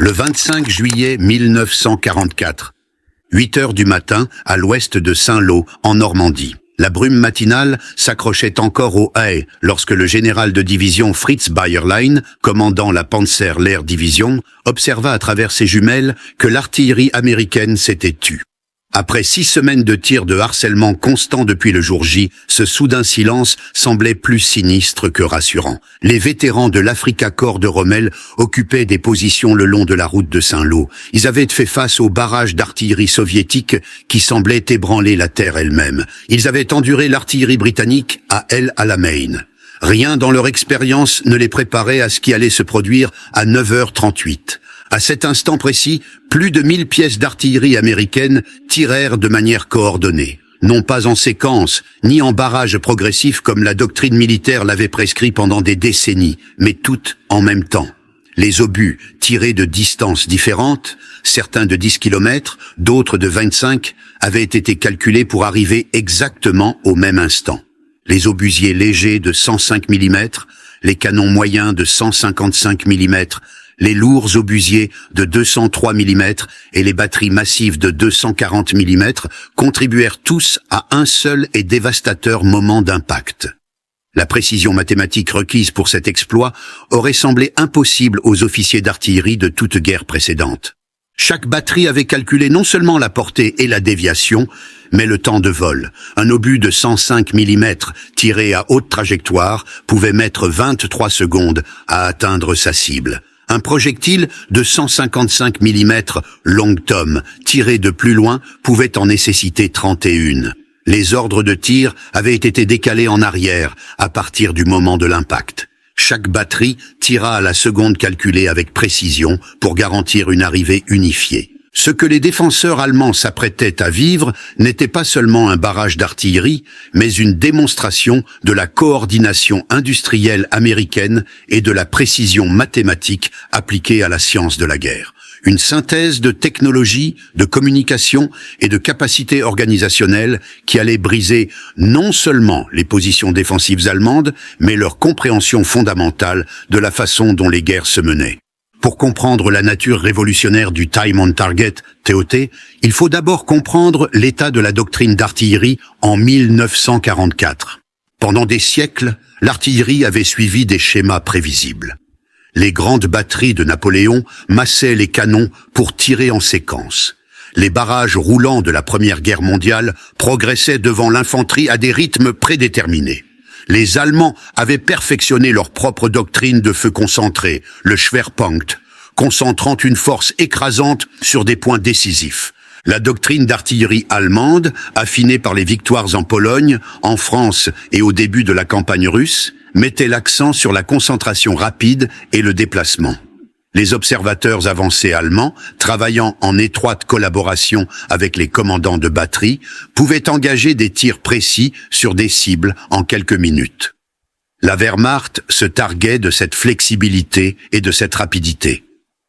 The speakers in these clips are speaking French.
Le 25 juillet 1944, 8 heures du matin, à l'ouest de Saint-Lô, en Normandie. La brume matinale s'accrochait encore aux haies lorsque le général de division Fritz Bayerlein, commandant la Panzer Lehr Division, observa à travers ses jumelles que l'artillerie américaine s'était tue. Après 6 semaines de tirs de harcèlement constant depuis le jour J, ce soudain silence semblait plus sinistre que rassurant. Les vétérans de l'Afrika Korps de Rommel occupaient des positions le long de la route de Saint-Lô. Ils avaient fait face aux barrages d'artillerie soviétique qui semblaient ébranler la terre elle-même. Ils avaient enduré l'artillerie britannique à El Alamein. Rien dans leur expérience ne les préparait à ce qui allait se produire à 9h38. À cet instant précis, plus de 1000 pièces d'artillerie américaine tirèrent de manière coordonnée. Non pas en séquence, ni en barrage progressif comme la doctrine militaire l'avait prescrit pendant des décennies, mais toutes en même temps. Les obus, tirés de distances différentes, certains de 10 km, d'autres de 25, avaient été calculés pour arriver exactement au même instant. Les obusiers légers de 105 mm, les canons moyens de 155 mm, les lourds obusiers de 203 mm et les batteries massives de 240 mm contribuèrent tous à un seul et dévastateur moment d'impact. La précision mathématique requise pour cet exploit aurait semblé impossible aux officiers d'artillerie de toute guerre précédente. Chaque batterie avait calculé non seulement la portée et la déviation, mais le temps de vol. Un obus de 105 mm tiré à haute trajectoire pouvait mettre 23 secondes à atteindre sa cible. Un projectile de 155 mm long tome, tiré de plus loin, pouvait en nécessiter 31. Les ordres de tir avaient été décalés en arrière à partir du moment de l'impact. Chaque batterie tira à la seconde calculée avec précision pour garantir une arrivée unifiée. Ce que les défenseurs allemands s'apprêtaient à vivre n'était pas seulement un barrage d'artillerie, mais une démonstration de la coordination industrielle américaine et de la précision mathématique appliquée à la science de la guerre. Une synthèse de technologie, de communication et de capacités organisationnelles qui allait briser non seulement les positions défensives allemandes, mais leur compréhension fondamentale de la façon dont les guerres se menaient. Pour comprendre la nature révolutionnaire du Time on Target, TOT, il faut d'abord comprendre l'état de la doctrine d'artillerie en 1944. Pendant des siècles, l'artillerie avait suivi des schémas prévisibles. Les grandes batteries de Napoléon massaient les canons pour tirer en séquence. Les barrages roulants de la Première Guerre mondiale progressaient devant l'infanterie à des rythmes prédéterminés. Les Allemands avaient perfectionné leur propre doctrine de feu concentré, le Schwerpunkt, concentrant une force écrasante sur des points décisifs. La doctrine d'artillerie allemande, affinée par les victoires en Pologne, en France et au début de la campagne russe, mettait l'accent sur la concentration rapide et le déplacement. Les observateurs avancés allemands, travaillant en étroite collaboration avec les commandants de batterie, pouvaient engager des tirs précis sur des cibles en quelques minutes. La Wehrmacht se targuait de cette flexibilité et de cette rapidité.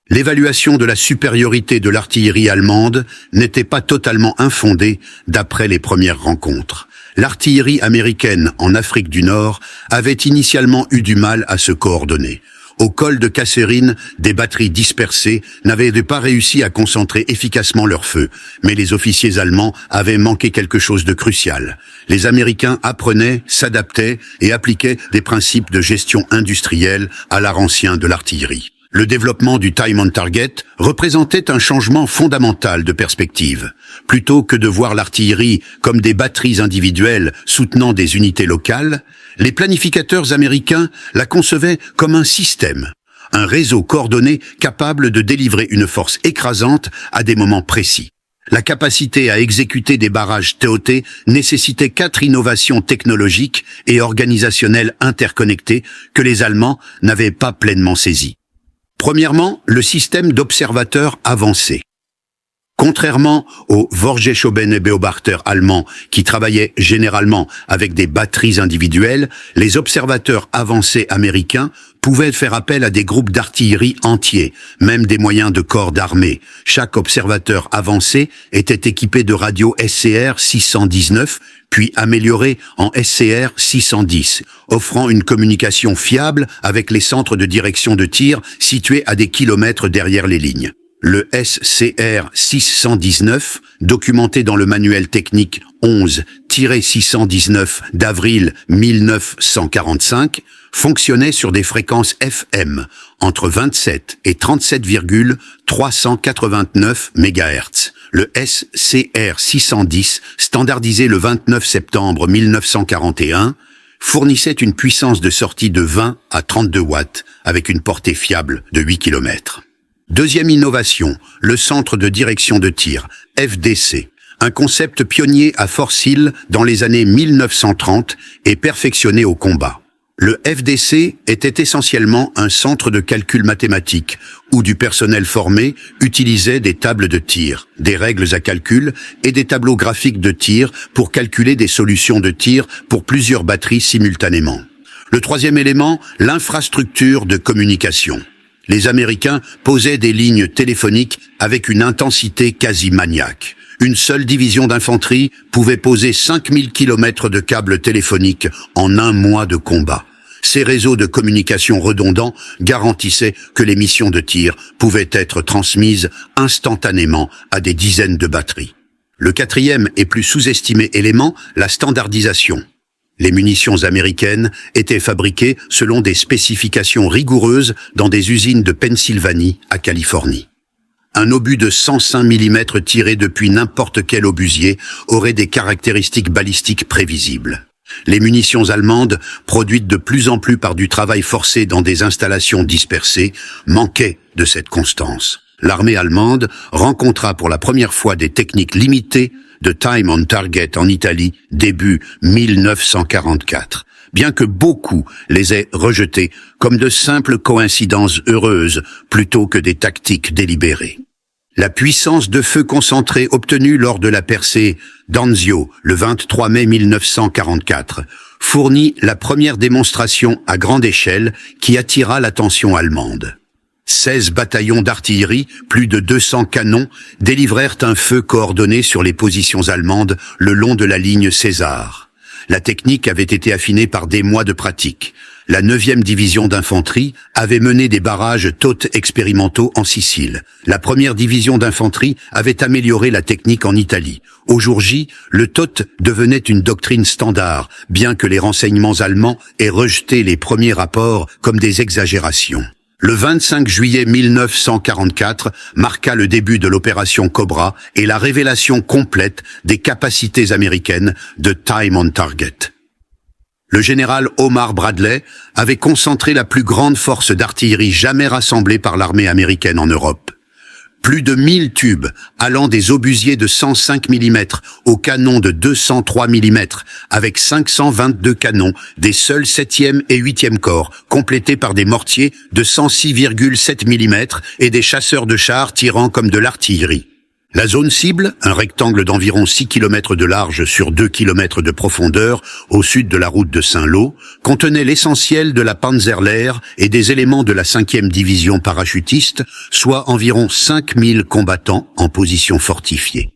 L'évaluation de la supériorité de l'artillerie allemande n'était pas totalement infondée d'après les premières rencontres. L'artillerie américaine en Afrique du Nord avait initialement eu du mal à se coordonner. Au col de Kasserine, des batteries dispersées n'avaient pas réussi à concentrer efficacement leur feu, mais les officiers allemands avaient manqué quelque chose de crucial. Les Américains apprenaient, s'adaptaient et appliquaient des principes de gestion industrielle à l'art ancien de l'artillerie. Le développement du Time on Target représentait un changement fondamental de perspective. Plutôt que de voir l'artillerie comme des batteries individuelles soutenant des unités locales, les planificateurs américains la concevaient comme un système, un réseau coordonné capable de délivrer une force écrasante à des moments précis. La capacité à exécuter des barrages TOT nécessitait 4 innovations technologiques et organisationnelles interconnectées que les Allemands n'avaient pas pleinement saisies. Premièrement, le système d'observateurs avancé. Contrairement aux Vorgeschoben et Beobachter allemands qui travaillaient généralement avec des batteries individuelles, les observateurs avancés américains pouvaient faire appel à des groupes d'artillerie entiers, même des moyens de corps d'armée. Chaque observateur avancé était équipé de radios SCR 619, puis amélioré en SCR 610, offrant une communication fiable avec les centres de direction de tir situés à des kilomètres derrière les lignes. Le SCR 619, documenté dans le manuel technique 11-619 d'avril 1945, fonctionnait sur des fréquences FM entre 27 et 37,389 MHz. Le SCR 610, standardisé le 29 septembre 1941, fournissait une puissance de sortie de 20 à 32 watts avec une portée fiable de 8 km. Deuxième innovation, le centre de direction de tir, FDC, un concept pionnier à Force Hill dans les années 1930 et perfectionné au combat. Le FDC était essentiellement un centre de calcul mathématique où du personnel formé utilisait des tables de tir, des règles à calcul et des tableaux graphiques de tir pour calculer des solutions de tir pour plusieurs batteries simultanément. Le troisième élément, l'infrastructure de communication. Les Américains posaient des lignes téléphoniques avec une intensité quasi maniaque. Une seule division d'infanterie pouvait poser 5000 km de câbles téléphoniques en un mois de combat. Ces réseaux de communication redondants garantissaient que les missions de tir pouvaient être transmises instantanément à des dizaines de batteries. Le quatrième et plus sous-estimé élément, la standardisation. Les munitions américaines étaient fabriquées selon des spécifications rigoureuses dans des usines de Pennsylvanie à Californie. Un obus de 105 mm tiré depuis n'importe quel obusier aurait des caractéristiques balistiques prévisibles. Les munitions allemandes, produites de plus en plus par du travail forcé dans des installations dispersées, manquaient de cette constance. L'armée allemande rencontra pour la première fois des techniques limitées de time on target en Italie début 1944, bien que beaucoup les aient rejetés comme de simples coïncidences heureuses plutôt que des tactiques délibérées. La puissance de feu concentrée obtenue lors de la percée d'Anzio le 23 mai 1944 fournit la première démonstration à grande échelle qui attira l'attention allemande. 16 bataillons d'artillerie, plus de 200 canons, délivrèrent un feu coordonné sur les positions allemandes le long de la ligne César. La technique avait été affinée par des mois de pratique. La 9e division d'infanterie avait mené des barrages TOT expérimentaux en Sicile. La 1re division d'infanterie avait amélioré la technique en Italie. Au jour J, le TOT devenait une doctrine standard, bien que les renseignements allemands aient rejeté les premiers rapports comme des exagérations. Le 25 juillet 1944 marqua le début de l'opération Cobra et la révélation complète des capacités américaines de time on target. Le général Omar Bradley avait concentré la plus grande force d'artillerie jamais rassemblée par l'armée américaine en Europe. Plus de 1000 tubes, allant des obusiers de 105 mm aux canons de 203 mm, avec 522 canons, des seuls 7e et 8e corps, complétés par des mortiers de 106,7 mm et des chasseurs de chars tirant comme de l'artillerie. La zone cible, un rectangle d'environ 6 km de large sur 2 km de profondeur au sud de la route de Saint-Lô, contenait l'essentiel de la Panzerlehr et des éléments de la 5e division parachutiste, soit environ 5000 combattants en position fortifiée.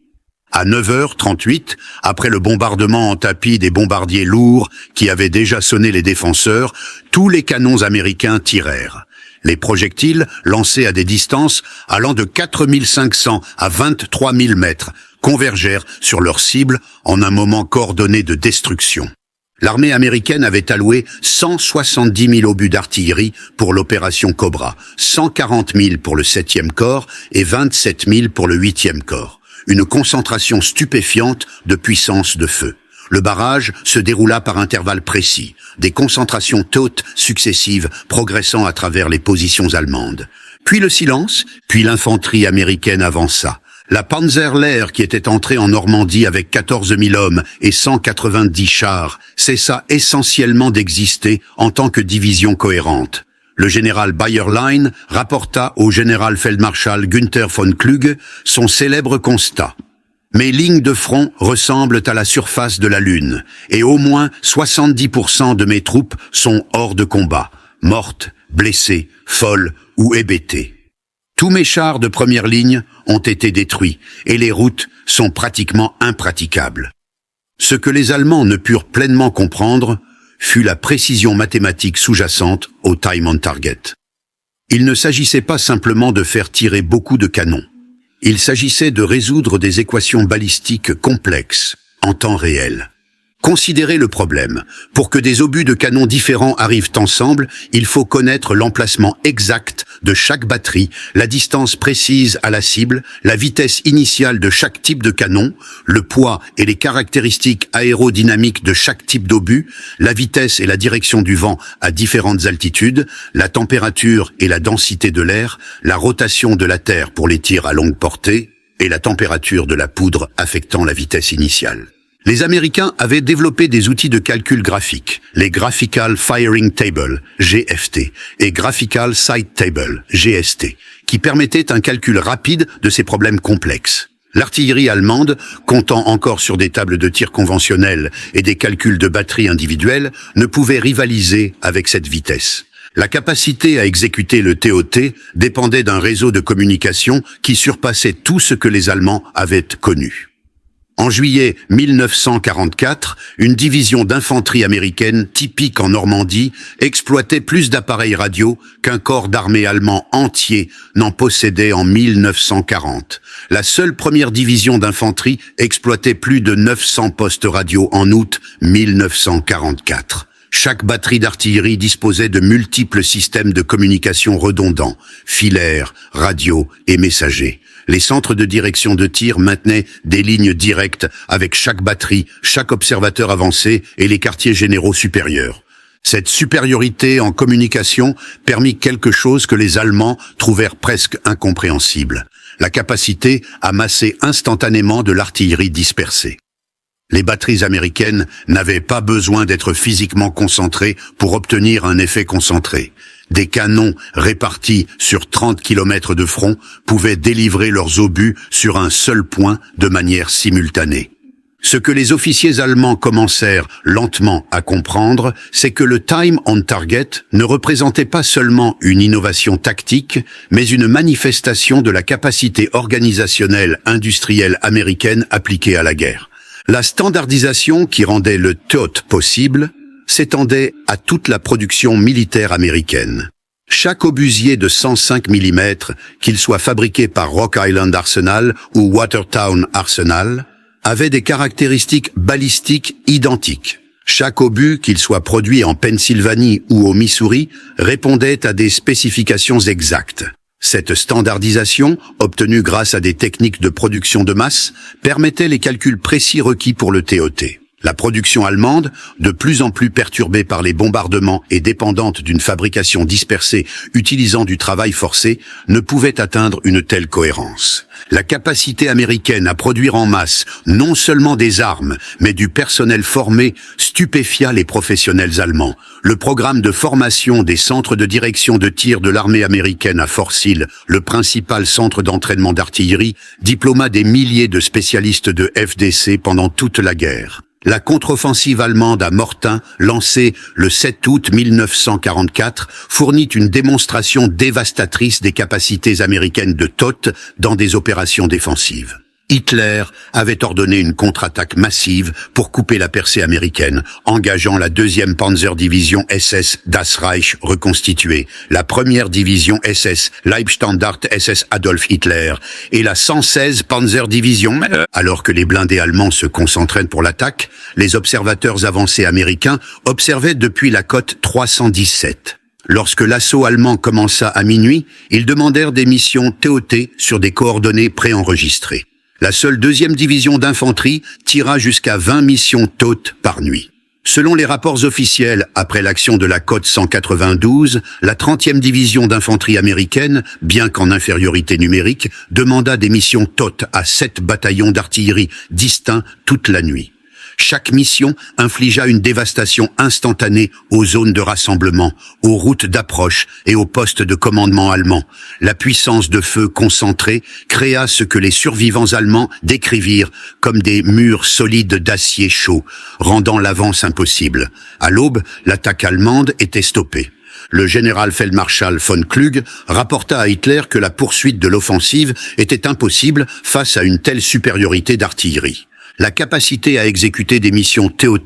À 9h38, après le bombardement en tapis des bombardiers lourds qui avaient déjà sonné les défenseurs, tous les canons américains tirèrent. Les projectiles, lancés à des distances allant de 4500 à 23 000 mètres, convergèrent sur leur cible en un moment coordonné de destruction. L'armée américaine avait alloué 170 000 obus d'artillerie pour l'opération Cobra, 140 000 pour le 7e corps et 27 000 pour le 8e corps. Une concentration stupéfiante de puissance de feu. Le barrage se déroula par intervalles précis, des concentrations TOT successives progressant à travers les positions allemandes. Puis le silence, puis l'infanterie américaine avança. La Panzerlehr, qui était entrée en Normandie avec 14 000 hommes et 190 chars, cessa essentiellement d'exister en tant que division cohérente. Le général Bayerlein rapporta au général-feldmarschall Günther von Kluge son célèbre constat. Mes lignes de front ressemblent à la surface de la Lune, et au moins 70% de mes troupes sont hors de combat, mortes, blessées, folles ou hébétées. Tous mes chars de première ligne ont été détruits, et les routes sont pratiquement impraticables. Ce que les Allemands ne purent pleinement comprendre fut la précision mathématique sous-jacente au time on target. Il ne s'agissait pas simplement de faire tirer beaucoup de canons. Il s'agissait de résoudre des équations balistiques complexes, en temps réel. Considérez le problème. Pour que des obus de canon différents arrivent ensemble, il faut connaître l'emplacement exact de chaque batterie, la distance précise à la cible, la vitesse initiale de chaque type de canon, le poids et les caractéristiques aérodynamiques de chaque type d'obus, la vitesse et la direction du vent à différentes altitudes, la température et la densité de l'air, la rotation de la Terre pour les tirs à longue portée et la température de la poudre affectant la vitesse initiale. Les Américains avaient développé des outils de calcul graphique, les Graphical Firing Table, GFT, et Graphical Sight Table, GST, qui permettaient un calcul rapide de ces problèmes complexes. L'artillerie allemande, comptant encore sur des tables de tir conventionnelles et des calculs de batterie individuels, ne pouvait rivaliser avec cette vitesse. La capacité à exécuter le TOT dépendait d'un réseau de communication qui surpassait tout ce que les Allemands avaient connu. En juillet 1944, une division d'infanterie américaine typique en Normandie exploitait plus d'appareils radio qu'un corps d'armée allemand entier n'en possédait en 1940. La seule première division d'infanterie exploitait plus de 900 postes radio en août 1944. Chaque batterie d'artillerie disposait de multiples systèmes de communication redondants, filaires, radio et messagers. Les centres de direction de tir maintenaient des lignes directes avec chaque batterie, chaque observateur avancé et les quartiers généraux supérieurs. Cette supériorité en communication permit quelque chose que les Allemands trouvèrent presque incompréhensible: la capacité à masser instantanément de l'artillerie dispersée. Les batteries américaines n'avaient pas besoin d'être physiquement concentrées pour obtenir un effet concentré. Des canons répartis sur 30 km de front pouvaient délivrer leurs obus sur un seul point de manière simultanée. Ce que les officiers allemands commencèrent lentement à comprendre, c'est que le time on target ne représentait pas seulement une innovation tactique, mais une manifestation de la capacité organisationnelle industrielle américaine appliquée à la guerre. La standardisation qui rendait le TOT possible s'étendait à toute la production militaire américaine. Chaque obusier de 105 mm, qu'il soit fabriqué par Rock Island Arsenal ou Watertown Arsenal, avait des caractéristiques balistiques identiques. Chaque obus, qu'il soit produit en Pennsylvanie ou au Missouri, répondait à des spécifications exactes. Cette standardisation, obtenue grâce à des techniques de production de masse, permettait les calculs précis requis pour le TOT. La production allemande, de plus en plus perturbée par les bombardements et dépendante d'une fabrication dispersée utilisant du travail forcé, ne pouvait atteindre une telle cohérence. La capacité américaine à produire en masse non seulement des armes, mais du personnel formé stupéfia les professionnels allemands. Le programme de formation des centres de direction de tir de l'armée américaine à Fort Sill, le principal centre d'entraînement d'artillerie, diplôma des milliers de spécialistes de FDC pendant toute la guerre. La contre-offensive allemande à Mortain, lancée le 7 août 1944, fournit une démonstration dévastatrice des capacités américaines de TOT dans des opérations défensives. Hitler avait ordonné une contre-attaque massive pour couper la percée américaine, engageant la 2e Panzerdivision SS Das Reich reconstituée, la 1re division SS Leibstandart SS Adolf Hitler et la 116 Panzerdivision. Alors que les blindés allemands se concentraient pour l'attaque, les observateurs avancés américains observaient depuis la côte 317. Lorsque l'assaut allemand commença à minuit, ils demandèrent des missions TOT sur des coordonnées préenregistrées. La seule 2e division d'infanterie tira jusqu'à 20 missions TOT par nuit. Selon les rapports officiels, après l'action de la côte 192, la 30e division d'infanterie américaine, bien qu'en infériorité numérique, demanda des missions TOT à 7 bataillons d'artillerie distincts toute la nuit. Chaque mission infligea une dévastation instantanée aux zones de rassemblement, aux routes d'approche et aux postes de commandement allemands. La puissance de feu concentrée créa ce que les survivants allemands décrivirent comme des murs solides d'acier chaud, rendant l'avance impossible. À l'aube, l'attaque allemande était stoppée. Le général Feldmarschall von Kluge rapporta à Hitler que la poursuite de l'offensive était impossible face à une telle supériorité d'artillerie. La capacité à exécuter des missions TOT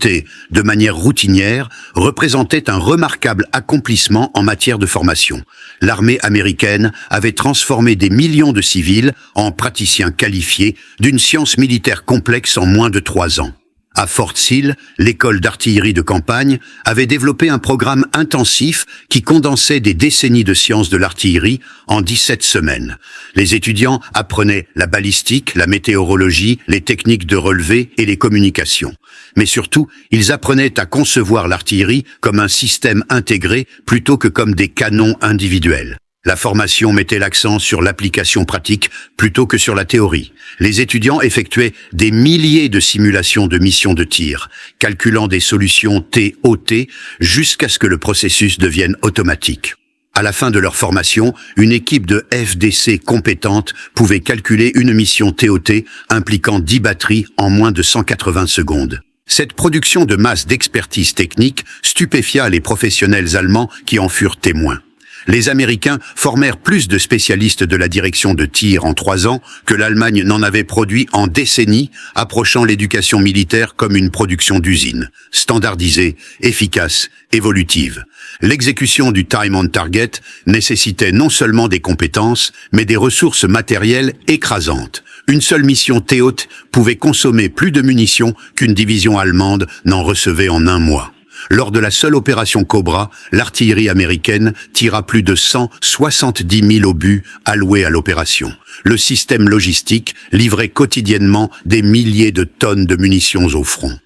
de manière routinière représentait un remarquable accomplissement en matière de formation. L'armée américaine avait transformé des millions de civils en praticiens qualifiés d'une science militaire complexe en moins de 3 ans. À Fort Sill, l'école d'artillerie de campagne avait développé un programme intensif qui condensait des décennies de sciences de l'artillerie en 17 semaines. Les étudiants apprenaient la balistique, la météorologie, les techniques de relevé et les communications. Mais surtout, ils apprenaient à concevoir l'artillerie comme un système intégré plutôt que comme des canons individuels. La formation mettait l'accent sur l'application pratique plutôt que sur la théorie. Les étudiants effectuaient des milliers de simulations de missions de tir, calculant des solutions TOT jusqu'à ce que le processus devienne automatique. À la fin de leur formation, une équipe de FDC compétente pouvait calculer une mission TOT impliquant 10 batteries en moins de 180 secondes. Cette production de masse d'expertise technique stupéfia les professionnels allemands qui en furent témoins. Les Américains formèrent plus de spécialistes de la direction de tir en 3 ans que l'Allemagne n'en avait produit en décennies, approchant l'éducation militaire comme une production d'usine, standardisée, efficace, évolutive. L'exécution du time on target nécessitait non seulement des compétences, mais des ressources matérielles écrasantes. Une seule mission TOT pouvait consommer plus de munitions qu'une division allemande n'en recevait en 1 mois. Lors de la seule opération Cobra, l'artillerie américaine tira plus de 170 000 obus alloués à l'opération. Le système logistique livrait quotidiennement des milliers de tonnes de munitions au front.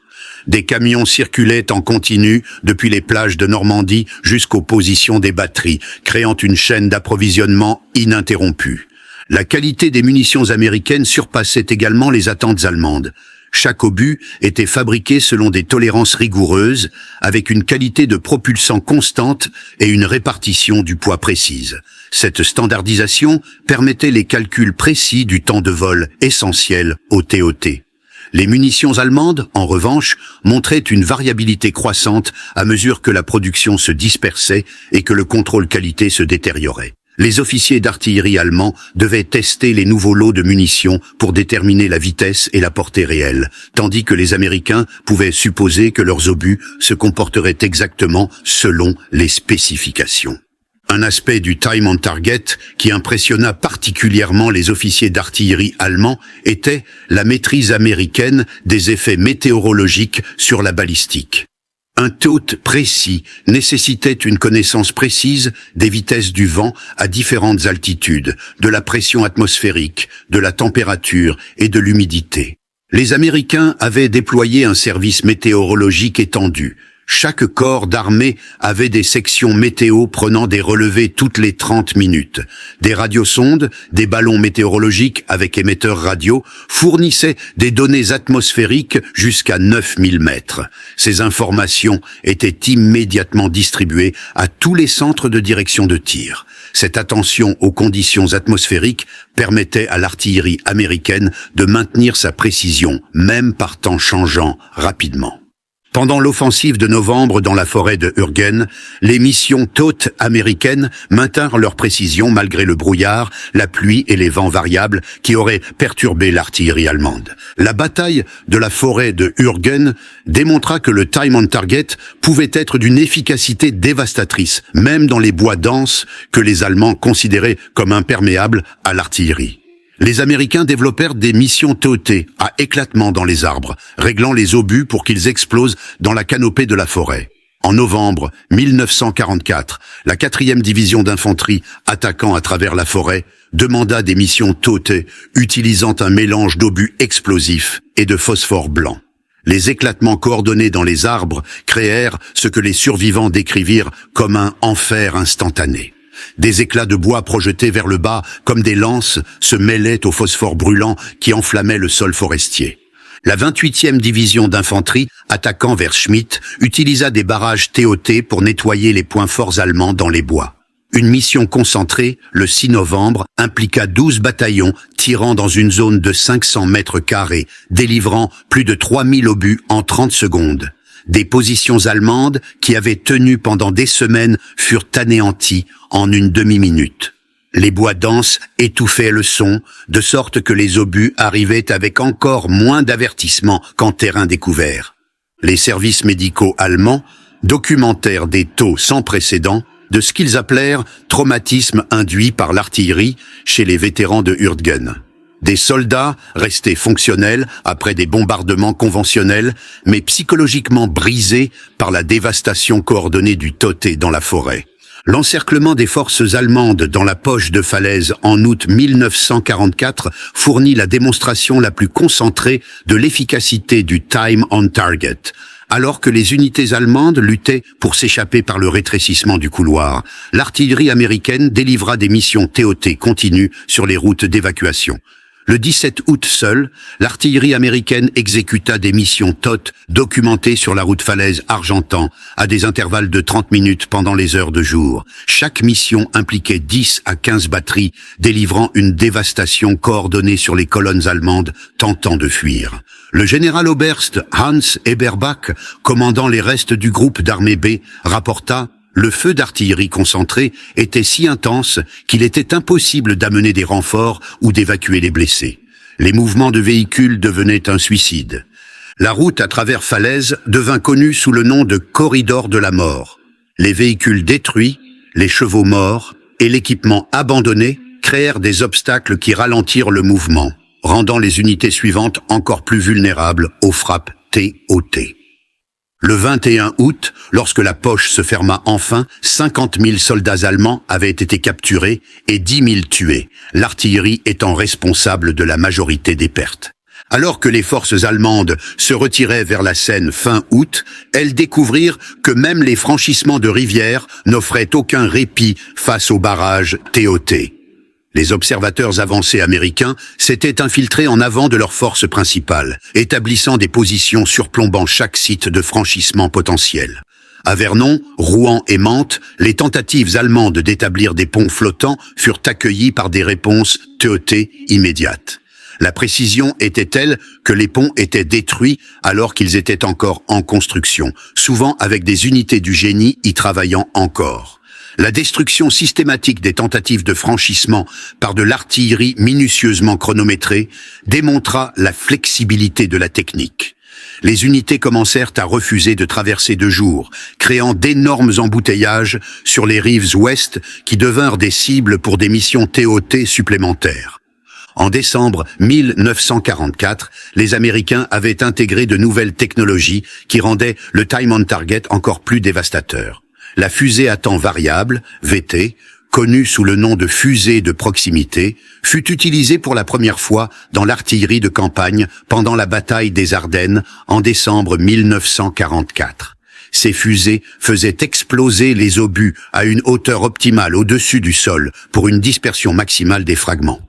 Des camions circulaient en continu depuis les plages de Normandie jusqu'aux positions des batteries, créant une chaîne d'approvisionnement ininterrompue. La qualité des munitions américaines surpassait également les attentes allemandes. Chaque obus était fabriqué selon des tolérances rigoureuses, avec une qualité de propulsant constante et une répartition du poids précise. Cette standardisation permettait les calculs précis du temps de vol essentiel au TOT. Les munitions allemandes, en revanche, montraient une variabilité croissante à mesure que la production se dispersait et que le contrôle qualité se détériorait. Les officiers d'artillerie allemands devaient tester les nouveaux lots de munitions pour déterminer la vitesse et la portée réelle, tandis que les Américains pouvaient supposer que leurs obus se comporteraient exactement selon les spécifications. Un aspect du time on target qui impressionna particulièrement les officiers d'artillerie allemands était la maîtrise américaine des effets météorologiques sur la balistique. Un TOT précis nécessitait une connaissance précise des vitesses du vent à différentes altitudes, de la pression atmosphérique, de la température et de l'humidité. Les Américains avaient déployé un service météorologique étendu. Chaque corps d'armée avait des sections météo prenant des relevés toutes les 30 minutes. Des radiosondes, des ballons météorologiques avec émetteurs radio fournissaient des données atmosphériques jusqu'à 9000 mètres. Ces informations étaient immédiatement distribuées à tous les centres de direction de tir. Cette attention aux conditions atmosphériques permettait à l'artillerie américaine de maintenir sa précision, même par temps changeant rapidement. Pendant l'offensive de novembre dans la forêt de Urgen, les missions TOT américaines maintinrent leur précision malgré le brouillard, la pluie et les vents variables qui auraient perturbé l'artillerie allemande. La bataille de la forêt de Urgen démontra que le time on target pouvait être d'une efficacité dévastatrice, même dans les bois denses que les Allemands considéraient comme imperméables à l'artillerie. Les Américains développèrent des missions TOT à éclatement dans les arbres, réglant les obus pour qu'ils explosent dans la canopée de la forêt. En novembre 1944, la 4e division d'infanterie, attaquant à travers la forêt, demanda des missions TOT utilisant un mélange d'obus explosifs et de phosphore blanc. Les éclatements coordonnés dans les arbres créèrent ce que les survivants décrivirent comme un enfer instantané. Des éclats de bois projetés vers le bas comme des lances se mêlaient au phosphore brûlant qui enflammait le sol forestier. La 28e division d'infanterie, attaquant vers Schmidt, utilisa des barrages TOT pour nettoyer les points forts allemands dans les bois. Une mission concentrée, le 6 novembre, impliqua 12 bataillons tirant dans une zone de 500 mètres carrés, délivrant plus de 3000 obus en 30 secondes. Des positions allemandes qui avaient tenu pendant des semaines furent anéanties en une demi-minute. Les bois denses étouffaient le son, de sorte que les obus arrivaient avec encore moins d'avertissement qu'en terrain découvert. Les services médicaux allemands documentèrent des taux sans précédent de ce qu'ils appelèrent « traumatisme induit par l'artillerie » chez les vétérans de Hürtgen. Des soldats restés fonctionnels après des bombardements conventionnels, mais psychologiquement brisés par la dévastation coordonnée du Toté dans la forêt. L'encerclement des forces allemandes dans la poche de falaise en août 1944 fournit la démonstration la plus concentrée de l'efficacité du time on target. Alors que les unités allemandes luttaient pour s'échapper par le rétrécissement du couloir, l'artillerie américaine délivra des missions TOT continues sur les routes d'évacuation. Le 17 août seul, l'artillerie américaine exécuta des missions TOT documentées sur la route falaise Argentan à des intervalles de 30 minutes pendant les heures de jour. Chaque mission impliquait 10 à 15 batteries, délivrant une dévastation coordonnée sur les colonnes allemandes tentant de fuir. Le général Oberst Hans Eberbach, commandant les restes du groupe d'armée B, rapporta: le feu d'artillerie concentré était si intense qu'il était impossible d'amener des renforts ou d'évacuer les blessés. Les mouvements de véhicules devenaient un suicide. La route à travers Falaise devint connue sous le nom de corridor de la mort. Les véhicules détruits, les chevaux morts et l'équipement abandonné créèrent des obstacles qui ralentirent le mouvement, rendant les unités suivantes encore plus vulnérables aux frappes TOT. Le 21 août, lorsque la poche se ferma enfin, 50 000 soldats allemands avaient été capturés et 10 000 tués, l'artillerie étant responsable de la majorité des pertes. Alors que les forces allemandes se retiraient vers la Seine fin août, elles découvrirent que même les franchissements de rivières n'offraient aucun répit face aux barrages TOT. Les observateurs avancés américains s'étaient infiltrés en avant de leurs forces principales, établissant des positions surplombant chaque site de franchissement potentiel. À Vernon, Rouen et Mantes, les tentatives allemandes d'établir des ponts flottants furent accueillies par des réponses TOT immédiates. La précision était telle que les ponts étaient détruits alors qu'ils étaient encore en construction, souvent avec des unités du génie y travaillant encore. La destruction systématique des tentatives de franchissement par de l'artillerie minutieusement chronométrée démontra la flexibilité de la technique. Les unités commencèrent à refuser de traverser de jour, créant d'énormes embouteillages sur les rives ouest qui devinrent des cibles pour des missions TOT supplémentaires. En décembre 1944, les Américains avaient intégré de nouvelles technologies qui rendaient le time on target encore plus dévastateur. La fusée à temps variable, VT, connue sous le nom de fusée de proximité, fut utilisée pour la première fois dans l'artillerie de campagne pendant la bataille des Ardennes en décembre 1944. Ces fusées faisaient exploser les obus à une hauteur optimale au-dessus du sol pour une dispersion maximale des fragments.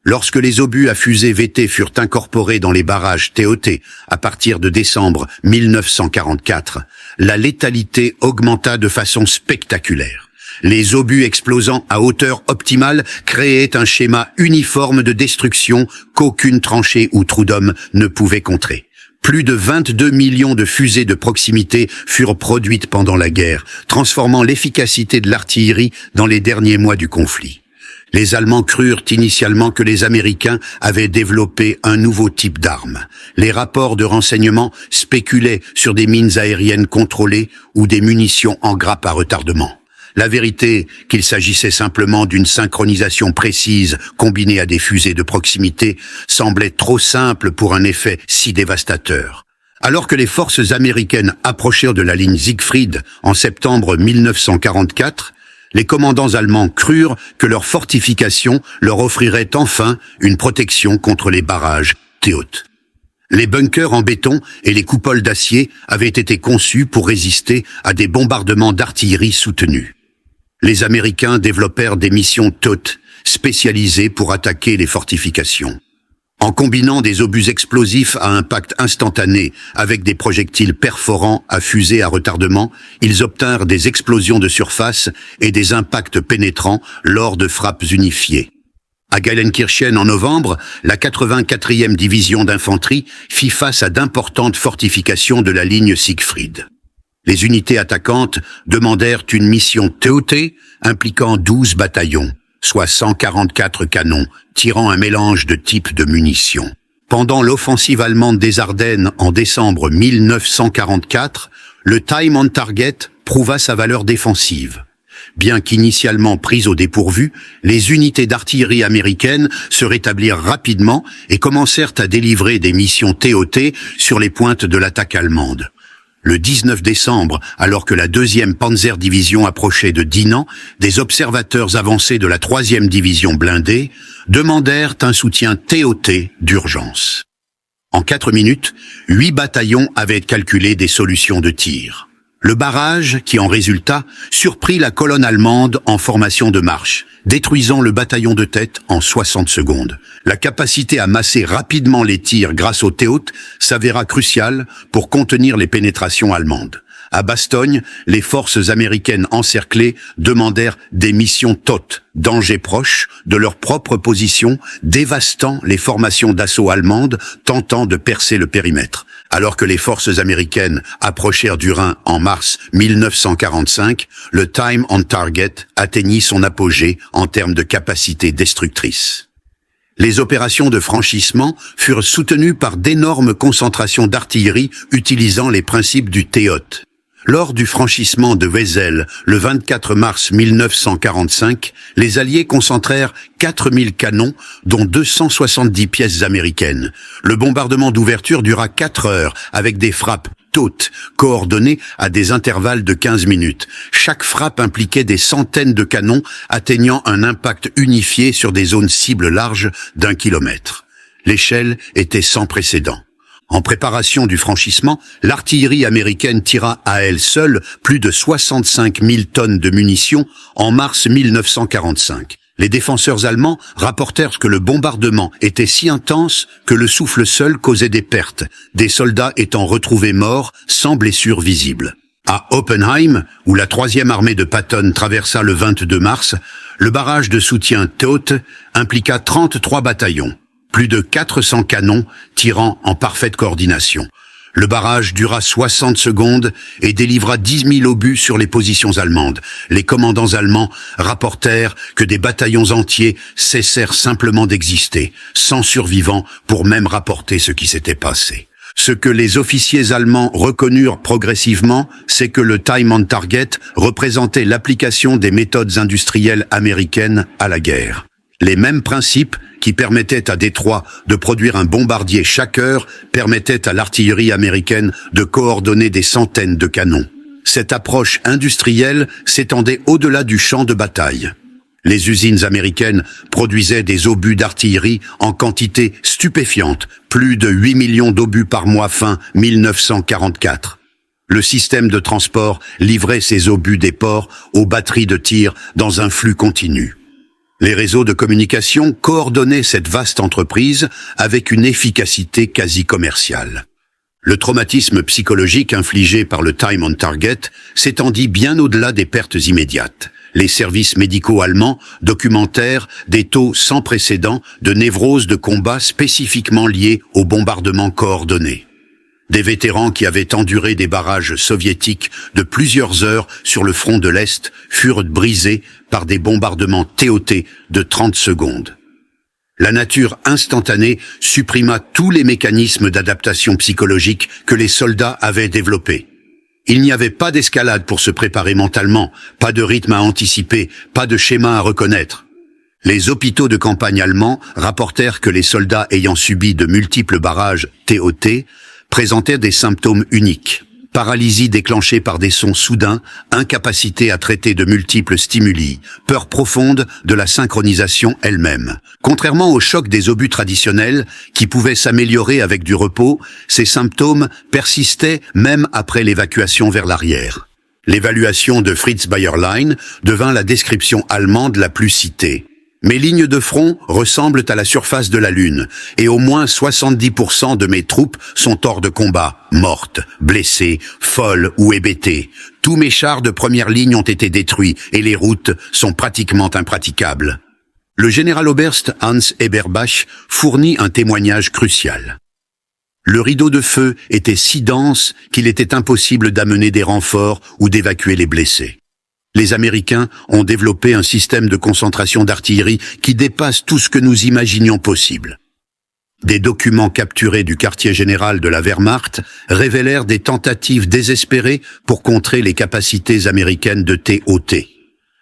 Lorsque les obus à fusée VT furent incorporés dans les barrages TOT à partir de décembre 1944, la létalité augmenta de façon spectaculaire. Les obus explosant à hauteur optimale créaient un schéma uniforme de destruction qu'aucune tranchée ou trou d'homme ne pouvait contrer. Plus de 22 millions de fusées de proximité furent produites pendant la guerre, transformant l'efficacité de l'artillerie dans les derniers mois du conflit. Les Allemands crurent initialement que les Américains avaient développé un nouveau type d'arme. Les rapports de renseignement spéculaient sur des mines aériennes contrôlées ou des munitions en grappe à retardement. La vérité qu'il s'agissait simplement d'une synchronisation précise combinée à des fusées de proximité semblait trop simple pour un effet si dévastateur. Alors que les forces américaines approchèrent de la ligne Siegfried en septembre 1944, les commandants allemands crurent que leurs fortifications leur offriraient enfin une protection contre les barrages TOT. Les bunkers en béton et les coupoles d'acier avaient été conçus pour résister à des bombardements d'artillerie soutenus. Les Américains développèrent des missions TOT spécialisées pour attaquer les fortifications. En combinant des obus explosifs à impact instantané avec des projectiles perforants à fusée à retardement, ils obtinrent des explosions de surface et des impacts pénétrants lors de frappes unifiées. À Gelsenkirchen en novembre, la 84e division d'infanterie fit face à d'importantes fortifications de la ligne Siegfried. Les unités attaquantes demandèrent une mission TOT impliquant 12 bataillons, soit 144 canons, tirant un mélange de types de munitions. Pendant l'offensive allemande des Ardennes en décembre 1944, le Time on Target prouva sa valeur défensive. Bien qu'initialement prises au dépourvu, les unités d'artillerie américaines se rétablirent rapidement et commencèrent à délivrer des missions TOT sur les pointes de l'attaque allemande. Le 19 décembre, alors que la 2e Panzerdivision approchait de Dinant, des observateurs avancés de la 3e division blindée demandèrent un soutien TOT d'urgence. En 4 minutes, 8 bataillons avaient calculé des solutions de tir. Le barrage, qui en résulta, surprit la colonne allemande en formation de marche, détruisant le bataillon de tête en 60 secondes. La capacité à masser rapidement les tirs grâce au TOT s'avéra cruciale pour contenir les pénétrations allemandes. À Bastogne, les forces américaines encerclées demandèrent des missions TOT, danger proche, de leur propre position, dévastant les formations d'assaut allemandes tentant de percer le périmètre. Alors que les forces américaines approchèrent du Rhin en mars 1945, le Time on Target atteignit son apogée en termes de capacité destructrice. Les opérations de franchissement furent soutenues par d'énormes concentrations d'artillerie utilisant les principes du TOT. Lors du franchissement de Wesel, le 24 mars 1945, les Alliés concentrèrent 4000 canons, dont 270 pièces américaines. Le bombardement d'ouverture dura 4 heures, avec des frappes TOT, coordonnées à des intervalles de 15 minutes. Chaque frappe impliquait des centaines de canons, atteignant un impact unifié sur des zones cibles larges d'1 kilomètre. L'échelle était sans précédent. En préparation du franchissement, l'artillerie américaine tira à elle seule plus de 65 000 tonnes de munitions en mars 1945. Les défenseurs allemands rapportèrent que le bombardement était si intense que le souffle seul causait des pertes, des soldats étant retrouvés morts sans blessures visibles. À Oppenheim, où la 3e armée de Patton traversa le 22 mars, le barrage de soutien TOT impliqua 33 bataillons. Plus de 400 canons tirant en parfaite coordination. Le barrage dura 60 secondes et délivra 10 000 obus sur les positions allemandes. Les commandants allemands rapportèrent que des bataillons entiers cessèrent simplement d'exister, sans survivants pour même rapporter ce qui s'était passé. Ce que les officiers allemands reconnurent progressivement, c'est que le Time on Target représentait l'application des méthodes industrielles américaines à la guerre. Les mêmes principes qui permettaient à Détroit de produire un bombardier chaque heure permettaient à l'artillerie américaine de coordonner des centaines de canons. Cette approche industrielle s'étendait au-delà du champ de bataille. Les usines américaines produisaient des obus d'artillerie en quantité stupéfiante, plus de 8 millions d'obus par mois fin 1944. Le système de transport livrait ces obus des ports aux batteries de tir dans un flux continu. Les réseaux de communication coordonnaient cette vaste entreprise avec une efficacité quasi commerciale. Le traumatisme psychologique infligé par le Time on Target s'étendit bien au-delà des pertes immédiates. Les services médicaux allemands documentèrent des taux sans précédent de névrose de combat spécifiquement liés aux bombardements coordonnés. Des vétérans qui avaient enduré des barrages soviétiques de plusieurs heures sur le front de l'Est furent brisés par des bombardements TOT de 30 secondes. La nature instantanée supprima tous les mécanismes d'adaptation psychologique que les soldats avaient développés. Il n'y avait pas d'escalade pour se préparer mentalement, pas de rythme à anticiper, pas de schéma à reconnaître. Les hôpitaux de campagne allemands rapportèrent que les soldats ayant subi de multiples barrages TOT présentaient des symptômes uniques. Paralysie déclenchée par des sons soudains, incapacité à traiter de multiples stimuli, peur profonde de la synchronisation elle-même. Contrairement au choc des obus traditionnels, qui pouvaient s'améliorer avec du repos, ces symptômes persistaient même après l'évacuation vers l'arrière. L'évaluation de Fritz Bayerlein devint la description allemande la plus citée. Mes lignes de front ressemblent à la surface de la Lune, et au moins 70% de mes troupes sont hors de combat, mortes, blessées, folles ou hébétées. Tous mes chars de première ligne ont été détruits, et les routes sont pratiquement impraticables. Le général Oberst Hans Eberbach fournit un témoignage crucial. Le rideau de feu était si dense qu'il était impossible d'amener des renforts ou d'évacuer les blessés. Les Américains ont développé un système de concentration d'artillerie qui dépasse tout ce que nous imaginions possible. Des documents capturés du quartier général de la Wehrmacht révélèrent des tentatives désespérées pour contrer les capacités américaines de TOT.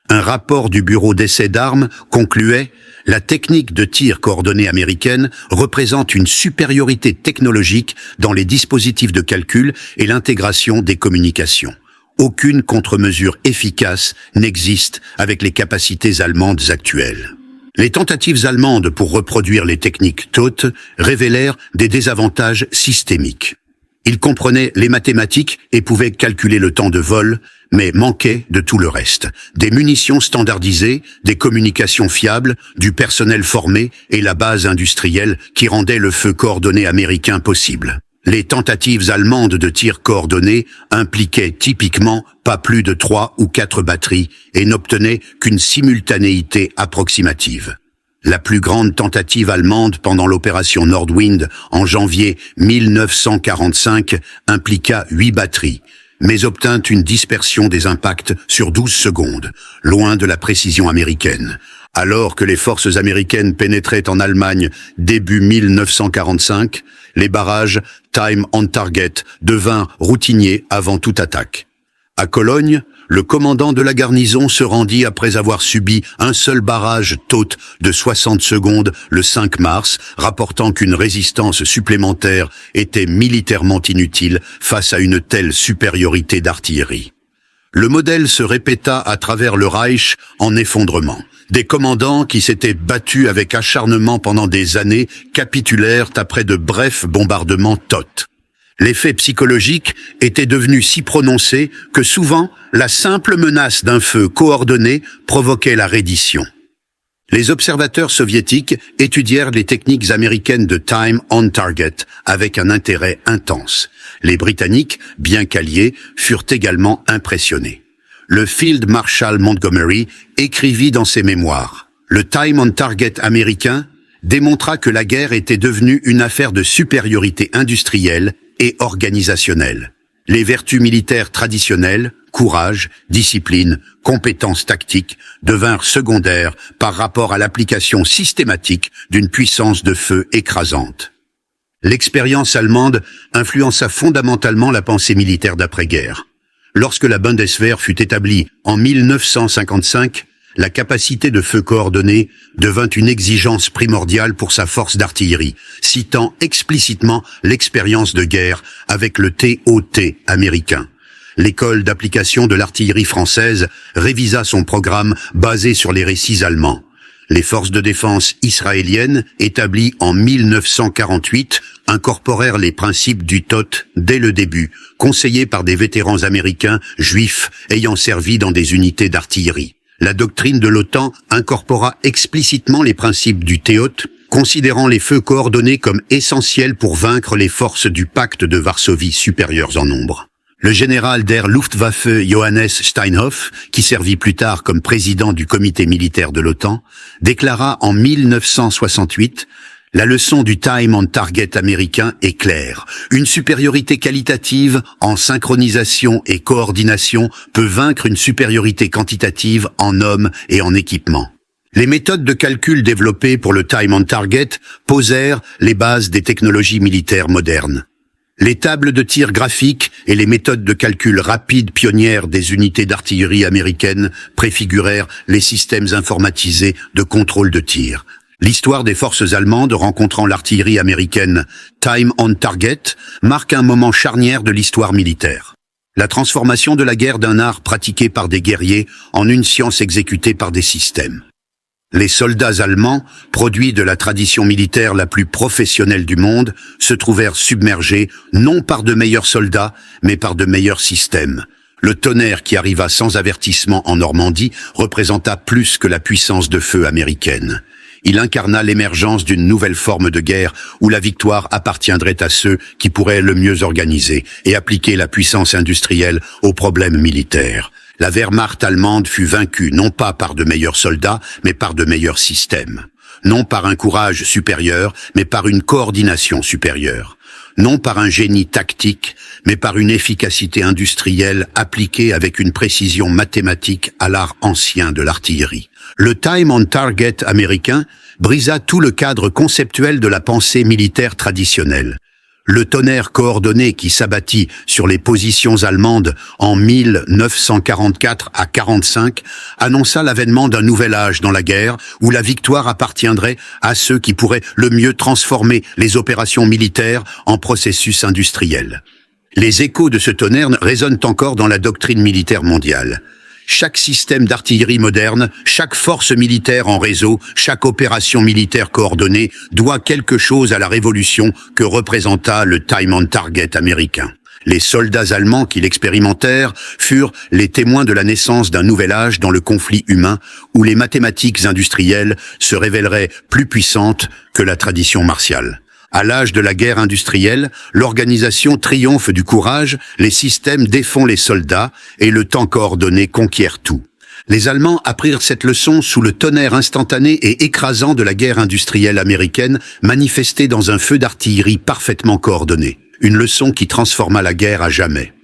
Un rapport du Bureau d'essai d'armes concluait « La technique de tir coordonné américaine représente une supériorité technologique dans les dispositifs de calcul et l'intégration des communications. Aucune contre-mesure efficace n'existe avec les capacités allemandes actuelles. » Les tentatives allemandes pour reproduire les techniques TOT révélèrent des désavantages systémiques. Ils comprenaient les mathématiques et pouvaient calculer le temps de vol, mais manquaient de tout le reste. Des munitions standardisées, des communications fiables, du personnel formé et la base industrielle qui rendaient le feu coordonné américain possible. Les tentatives allemandes de tir coordonné impliquaient typiquement pas plus de 3 ou 4 batteries et n'obtenaient qu'une simultanéité approximative. La plus grande tentative allemande pendant l'opération Nordwind en janvier 1945 impliqua 8 batteries, mais obtint une dispersion des impacts sur 12 secondes, loin de la précision américaine. Alors que les forces américaines pénétraient en Allemagne début 1945, les barrages Time on Target devinrent routiniers avant toute attaque. À Cologne, le commandant de la garnison se rendit après avoir subi un seul barrage TOT de 60 secondes le 5 mars, rapportant qu'une résistance supplémentaire était militairement inutile face à une telle supériorité d'artillerie. Le modèle se répéta à travers le Reich en effondrement. Des commandants qui s'étaient battus avec acharnement pendant des années capitulèrent après de brefs bombardements TOT. L'effet psychologique était devenu si prononcé que souvent, la simple menace d'un feu coordonné provoquait la reddition. Les observateurs soviétiques étudièrent les techniques américaines de Time on Target avec un intérêt intense. Les Britanniques, bien qu'alliés, furent également impressionnés. Le Field Marshal Montgomery écrivit dans ses mémoires « Le Time on Target américain démontra que la guerre était devenue une affaire de supériorité industrielle et organisationnelle. Les vertus militaires traditionnelles, courage, discipline, compétences tactiques, devinrent secondaires par rapport à l'application systématique d'une puissance de feu écrasante. » L'expérience allemande influença fondamentalement la pensée militaire d'après-guerre. Lorsque la Bundeswehr fut établie en 1955, la capacité de feu coordonné devint une exigence primordiale pour sa force d'artillerie, citant explicitement l'expérience de guerre avec le TOT américain. L'école d'application de l'artillerie française révisa son programme basé sur les récits allemands. Les forces de défense israéliennes, établies en 1948, incorporèrent les principes du TOT dès le début, conseillés par des vétérans américains juifs ayant servi dans des unités d'artillerie. La doctrine de l'OTAN incorpora explicitement les principes du TOT, considérant les feux coordonnés comme essentiels pour vaincre les forces du pacte de Varsovie supérieures en nombre. Le général der Luftwaffe Johannes Steinhoff, qui servit plus tard comme président du comité militaire de l'OTAN, déclara en 1968 « La leçon du Time on Target américain est claire. Une supériorité qualitative en synchronisation et coordination peut vaincre une supériorité quantitative en hommes et en équipement. » Les méthodes de calcul développées pour le Time on Target posèrent les bases des technologies militaires modernes. Les tables de tir graphiques et les méthodes de calcul rapides pionnières des unités d'artillerie américaines préfigurèrent les systèmes informatisés de contrôle de tir. L'histoire des forces allemandes rencontrant l'artillerie américaine Time on Target marque un moment charnière de l'histoire militaire. La transformation de la guerre d'un art pratiqué par des guerriers en une science exécutée par des systèmes. Les soldats allemands, produits de la tradition militaire la plus professionnelle du monde, se trouvèrent submergés non par de meilleurs soldats, mais par de meilleurs systèmes. Le tonnerre qui arriva sans avertissement en Normandie représenta plus que la puissance de feu américaine. Il incarna l'émergence d'une nouvelle forme de guerre où la victoire appartiendrait à ceux qui pourraient le mieux organiser et appliquer la puissance industrielle aux problèmes militaires. La Wehrmacht allemande fut vaincue non pas par de meilleurs soldats, mais par de meilleurs systèmes. Non par un courage supérieur, mais par une coordination supérieure. Non par un génie tactique, mais par une efficacité industrielle appliquée avec une précision mathématique à l'art ancien de l'artillerie. Le Time on Target américain brisa tout le cadre conceptuel de la pensée militaire traditionnelle. Le tonnerre coordonné qui s'abattit sur les positions allemandes en 1944 à 45 annonça l'avènement d'un nouvel âge dans la guerre où la victoire appartiendrait à ceux qui pourraient le mieux transformer les opérations militaires en processus industriels. Les échos de ce tonnerre résonnent encore dans la doctrine militaire mondiale. Chaque système d'artillerie moderne, chaque force militaire en réseau, chaque opération militaire coordonnée doit quelque chose à la révolution que représenta le Time on Target américain. Les soldats allemands qui l'expérimentèrent furent les témoins de la naissance d'un nouvel âge dans le conflit humain où les mathématiques industrielles se révéleraient plus puissantes que la tradition martiale. À l'âge de la guerre industrielle, l'organisation triomphe du courage, les systèmes défont les soldats et le temps coordonné conquiert tout. Les Allemands apprirent cette leçon sous le tonnerre instantané et écrasant de la guerre industrielle américaine manifestée dans un feu d'artillerie parfaitement coordonné. Une leçon qui transforma la guerre à jamais.